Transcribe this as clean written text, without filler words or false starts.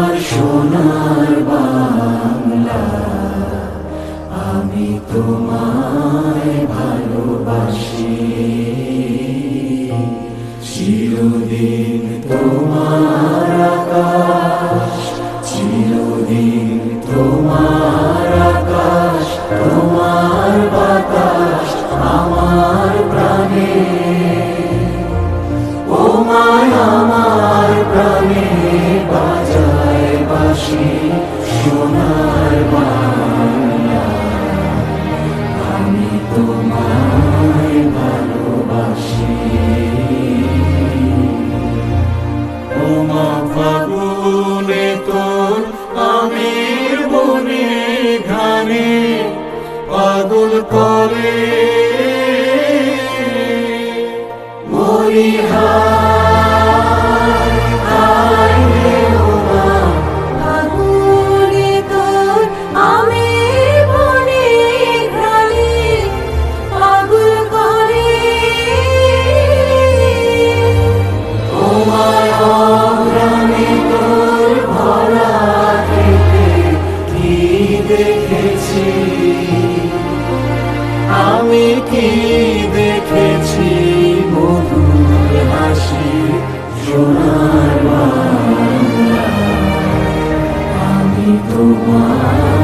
আমার সোনার বাংলা, আমি তোমায় ভালোবাসি। চিরদিন তোমার আকাশ, চিরদিন তোমার আকাশ, তোমার বাতাস আমার প্রাণে। ও মায় আমার প্রাণে বাজায় বাঁশি সোনার বাংলা, আমি তোমায় ভালোবাসি। ও মা ফাগুনে তোর আমের বনে ঘানে পাগল করে মরি হায় হায় রে। ও মা ফাগুনে তোর আমের বনে ঘ্রাণে পাগল করে। ও মায় অগ্রামে তোর ভরা খেতে কি দেখেছি আমি, কি দেখেছি মধুর হাসি সোনার বাংলা, আমি তোমার